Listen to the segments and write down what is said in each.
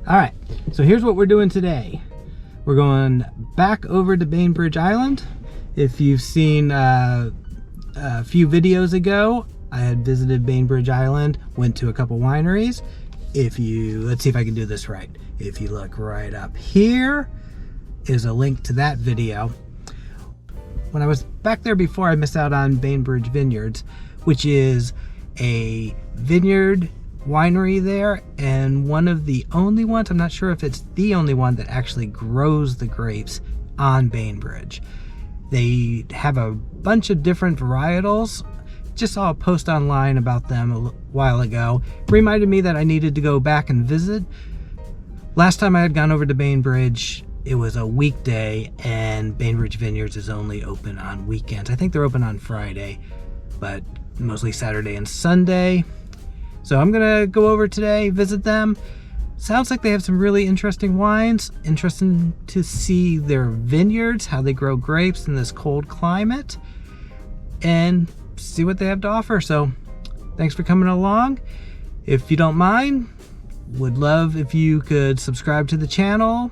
All right, so here's what we're doing today. We're going back over to Bainbridge Island. If you've seen a few videos ago, I had visited Bainbridge Island, went to a couple wineries. Let's see if I can do this right. If you look right up here is a link to that video. When I was back there before, I missed out on Bainbridge Vineyards, which is a vineyard winery there, and one of the only ones, I'm not sure if it's the only one, that actually grows the grapes on Bainbridge. They have a bunch of different varietals. Just saw a post online about them a while ago. It reminded me that I needed to go back and visit. Last time I had gone over to Bainbridge, it was a weekday, and Bainbridge Vineyards is only open on weekends. I think they're open on Friday, but mostly Saturday and Sunday. So I'm gonna go over today, visit them. Sounds like they have some really interesting wines. Interesting to see their vineyards, how they grow grapes in this cold climate, and see what they have to offer. So thanks for coming along. If you don't mind, would love if you could subscribe to the channel,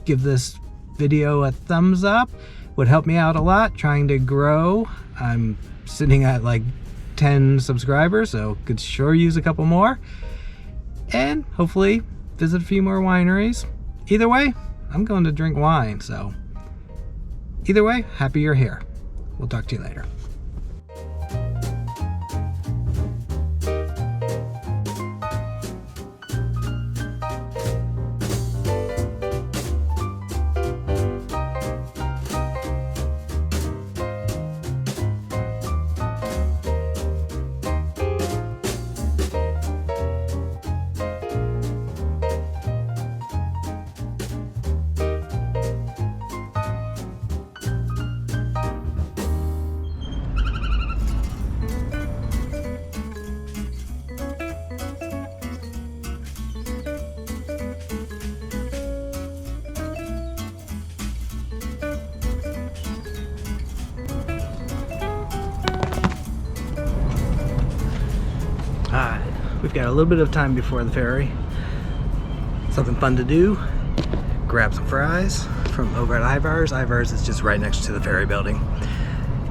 give this video a thumbs up. Would help me out a lot trying to grow. I'm sitting at like 10 subscribers, so could sure use a couple more, and hopefully visit a few more wineries. Either way, I'm going to drink wine, so either way, happy you're here. We'll talk to you later. We've got a little bit of time before the ferry. Something fun to do. Grab some fries from over at Ivar's. Ivar's is just right next to the ferry building.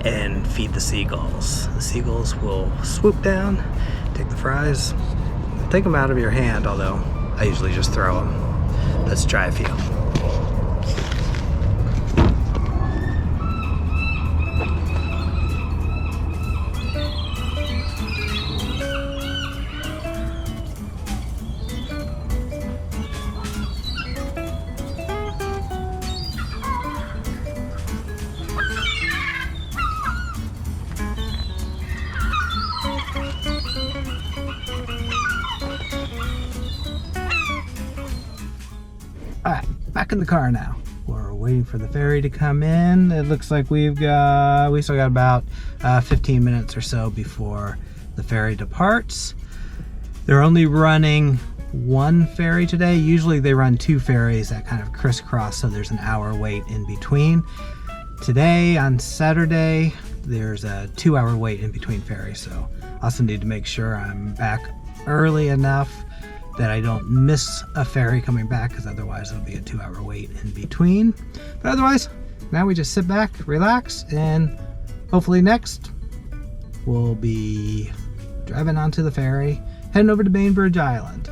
And feed the seagulls. The seagulls will swoop down, take the fries, take them out of your hand, although I usually just throw them. Let's try a few. Alright, back in the car now. We're waiting for the ferry to come in. It looks like we still got about 15 minutes or so before the ferry departs. They're only running one ferry today. Usually they run two ferries that kind of crisscross, so there's an hour wait in between. Today, on Saturday, there's a 2-hour wait in between ferries, so I also need to make sure I'm back early enough that I don't miss a ferry coming back, because otherwise it'll be a 2-hour wait in between. But otherwise, now we just sit back, relax, and hopefully next we'll be driving onto the ferry, heading over to Bainbridge Island.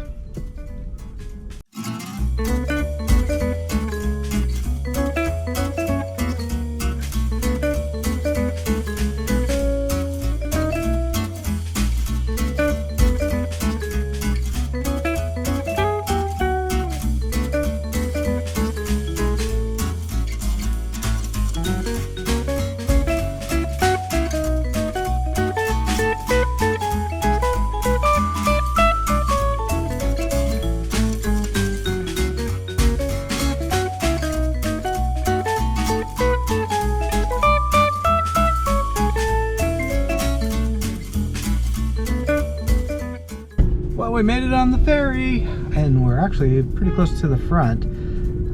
Well, we made it on the ferry, and we're actually pretty close to the front.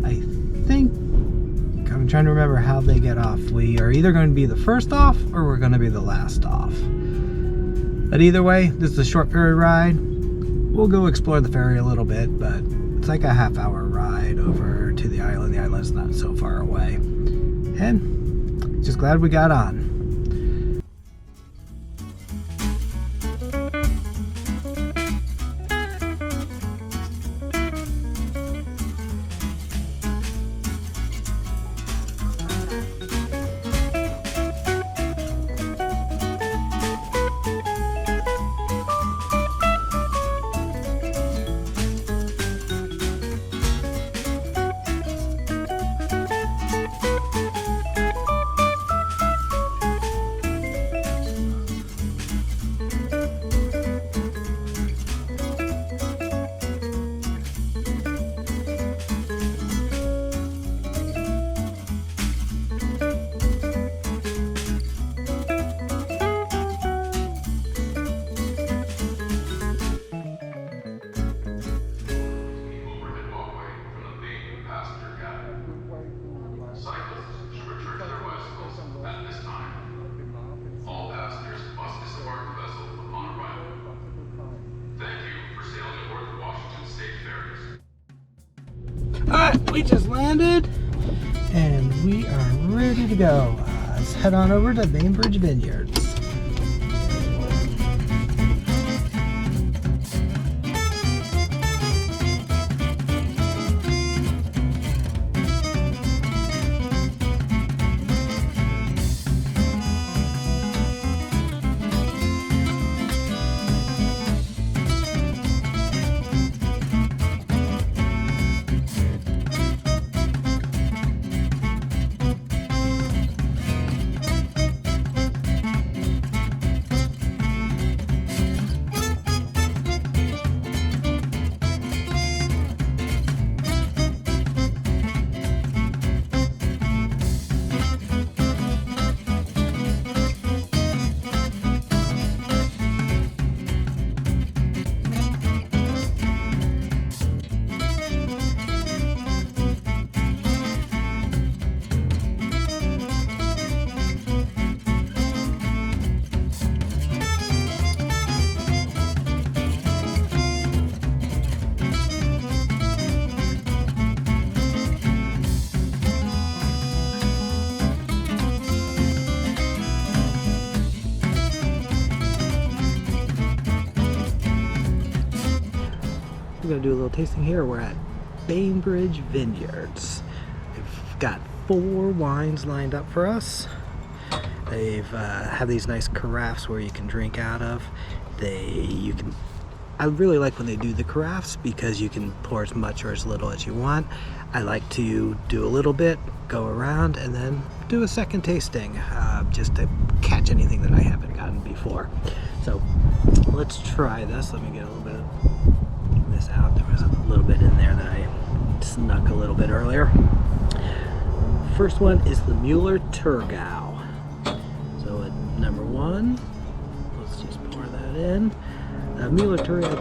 I think, I'm trying to remember how they get off. We are either going to be the first off, or we're going to be the last off. But either way, this is a short ferry ride. We'll go explore the ferry a little bit, but It's like a half-hour ride over to the island. The island's not so far away. And just glad we got on. Alright, we just landed and we are ready to go. Let's head on over to Bainbridge Vineyards. We're gonna do a little tasting here. We're at Bainbridge Vineyards. They've got 4 wines lined up for us. They've have these nice carafes where you can drink out of. I really like when they do the carafes because you can pour as much or as little as you want. I like to do a little bit, go around, and then do a second tasting just to catch anything that I haven't gotten before. So let's try this. Let me get a little bit of this out. There was a little bit in there that I snuck a little bit earlier. First one is the Müller-Thurgau. So at number 1, let's just pour that in. Müller-Thurgau,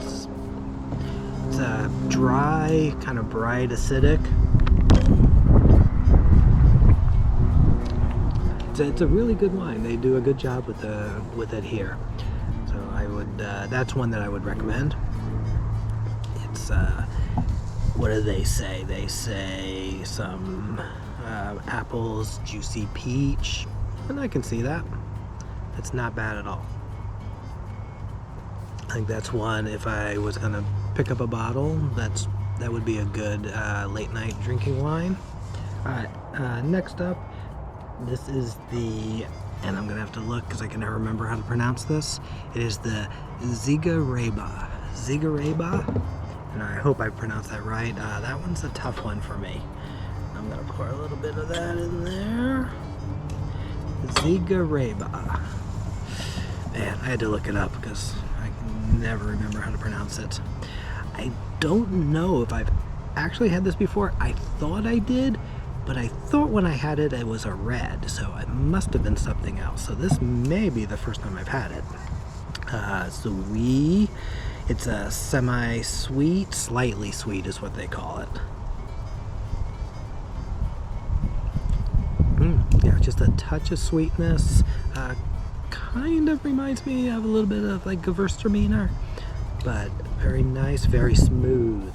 it's a dry, kind of bright, acidic. It's a really good wine. They do a good job with it here. So I would that's one that I would recommend. It's what do they say? They say some apples, juicy peach, and I can see that. It's not bad at all. I think that's one, if I was gonna pick up a bottle, that would be a good late night drinking wine. Alright, next up, this is the, and I'm gonna have to look because I can never remember how to pronounce this. It is the Zigareba. And I hope I pronounced that right. That one's a tough one for me. I'm gonna pour a little bit of that in there. Zigareba. Man, I had to look it up because I can never remember how to pronounce it. I don't know if I've actually had this before. I thought I did, but I thought when I had it, it was a red, so it must have been something else. So this may be the first time I've had it. It's a semi-sweet, slightly sweet is what they call it. Yeah, just a touch of sweetness. Kind of reminds me of a little bit of like Gewürztraminer, but very nice, very smooth.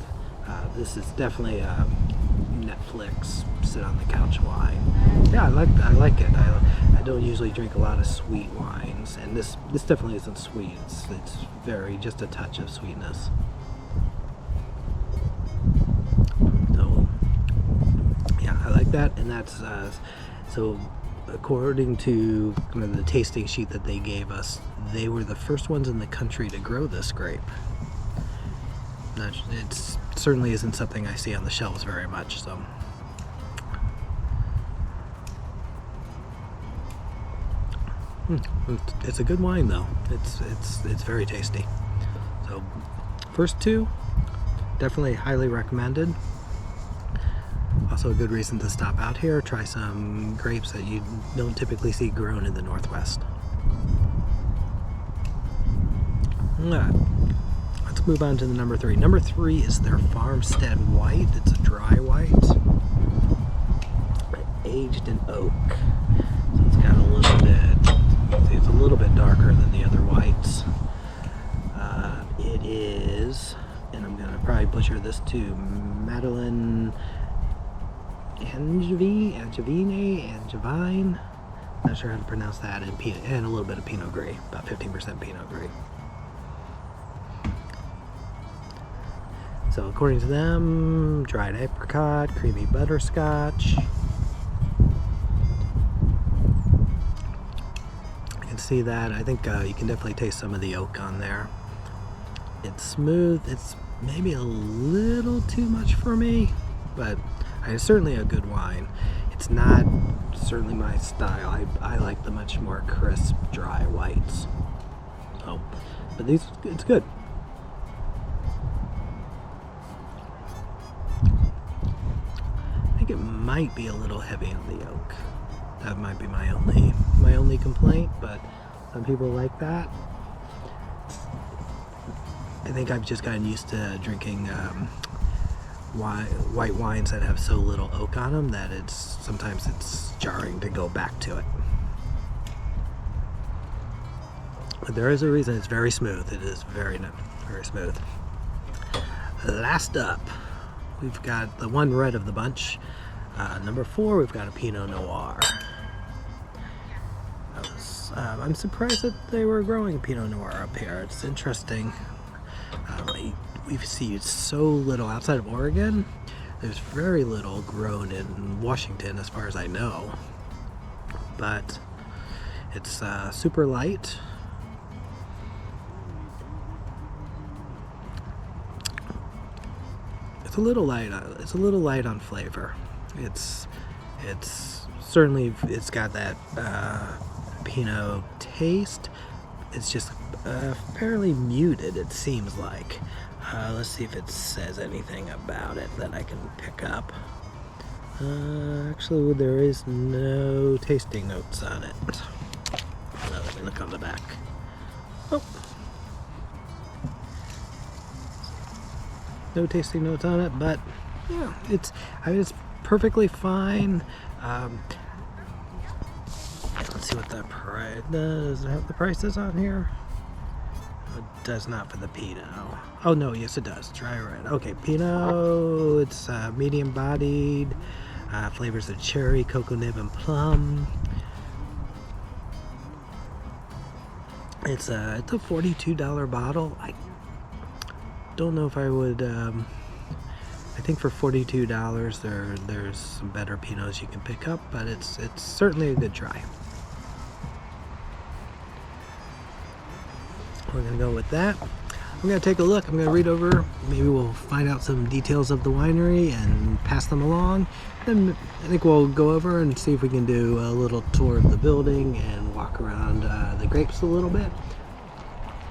this is definitely a Netflix sit on the couch wine. Yeah, I like it. I don't usually drink a lot of sweet wines, and this definitely isn't sweet. It's very, just a touch of sweetness. So yeah, I like that. And that's so according to kind of the tasting sheet that they gave us, they were the first ones in the country to grow this grape. It certainly isn't something I see on the shelves very much. So it's a good wine though. It's very tasty. So first two, definitely highly recommended. Also a good reason to stop out here, try some grapes that you don't typically see grown in the Northwest. Alright, let's move on to the number 3. Number 3 is their Farmstead White. It's a dry white, aged in oak. So it's got a little bit, it's a little bit darker than the other whites. It is, and I'm gonna probably butcher this too, Madeleine Angevine. Not sure how to pronounce that. And a little bit of Pinot Gris, about 15% Pinot Gris. So according to them, dried apricot, creamy butterscotch. I can see that. I think you can definitely taste some of the oak on there. It's smooth. It's maybe a little too much for me, but it's certainly a good wine. It's not certainly my style. I like the much more crisp, dry whites. So, but it's good. I think it might be a little heavy on the oak. That might be my only complaint, but some people like that. I think I've just gotten used to drinking white wines that have so little oak on them that sometimes it's jarring to go back to it. But there is a reason it's very smooth. It is very smooth. Last up, we've got the one red of the bunch. Number 4, we've got a Pinot Noir. I'm surprised that they were growing Pinot Noir up here. It's interesting. We see so little outside of Oregon. There's very little grown in Washington as far as I know. But it's super light. It's a little light on flavor. It's certainly, it's got that Pinot taste. It's just fairly muted, it seems like. Let's see if it says anything about it that I can pick up. Actually, there is no tasting notes on it. Let me look on the back. Oh. No tasting notes on it, but yeah, it's perfectly fine. Let's see what the price does. Does it have the prices on here? It does not for the Pinot. Oh no, yes it does. Dry red. Okay, Pinot. It's medium bodied. Flavors of cherry, cocoa nib, and plum. It's a $42 bottle. I don't know if I would. I think for $42, there's some better Pinots you can pick up, but it's certainly a good try. We're gonna go with that. I'm gonna take a look. I'm gonna read over. Maybe we'll find out some details of the winery and pass them along. Then I think we'll go over and see if we can do a little tour of the building and walk around the grapes a little bit.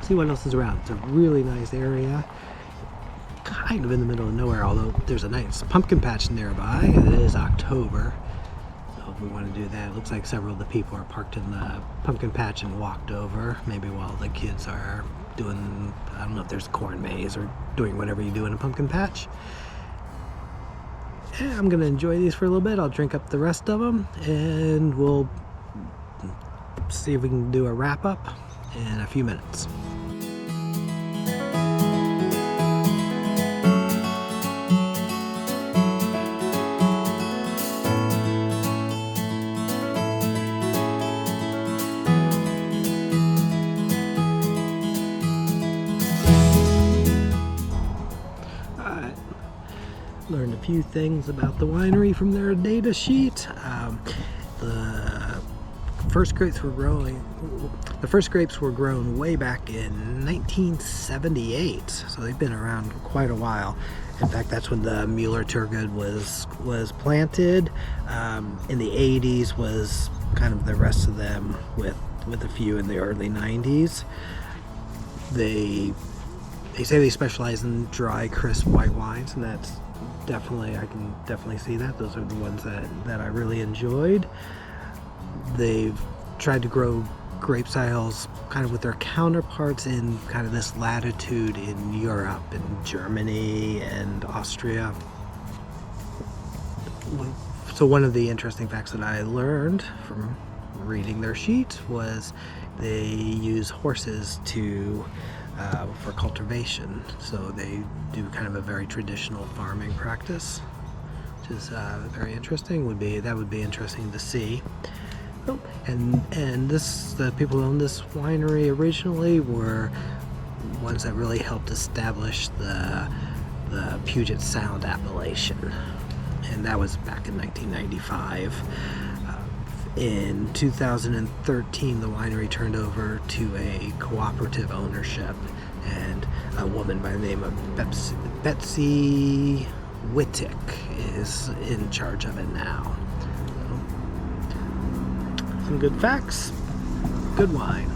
See what else is around. It's a really nice area. Kind of in the middle of nowhere, although there's a nice pumpkin patch nearby. It is October, so if we want to do that, it looks like several of the people are parked in the pumpkin patch and walked over, maybe while the kids are doing, I don't know if there's corn maze or doing whatever you do in a pumpkin patch. Yeah, I'm gonna enjoy these for a little bit. I'll drink up the rest of them, and we'll see if we can do a wrap up in a few minutes. but learned a few things about the winery from their data sheet. The first grapes were grown way back in 1978, so they've been around quite a while. In fact, that's when the Müller-Thurgau was planted. In the 80s was kind of the rest of them, with a few in the early 90s. They say they specialize in dry, crisp white wines, and that's definitely, I can definitely see that. Those are the ones that I really enjoyed. They've tried to grow grape styles kind of with their counterparts in kind of this latitude in Europe, in Germany and Austria. So one of the interesting facts that I learned from reading their sheet was they use horses for cultivation. So they do kind of a very traditional farming practice, which is very interesting. That would be interesting to see. Oh, and the people who owned this winery originally were ones that really helped establish the Puget Sound appellation, and that was back in 1995. In 2013, the winery turned over to a cooperative ownership, and a woman by the name of Betsy Wittick is in charge of it now. Some good facts, good wine.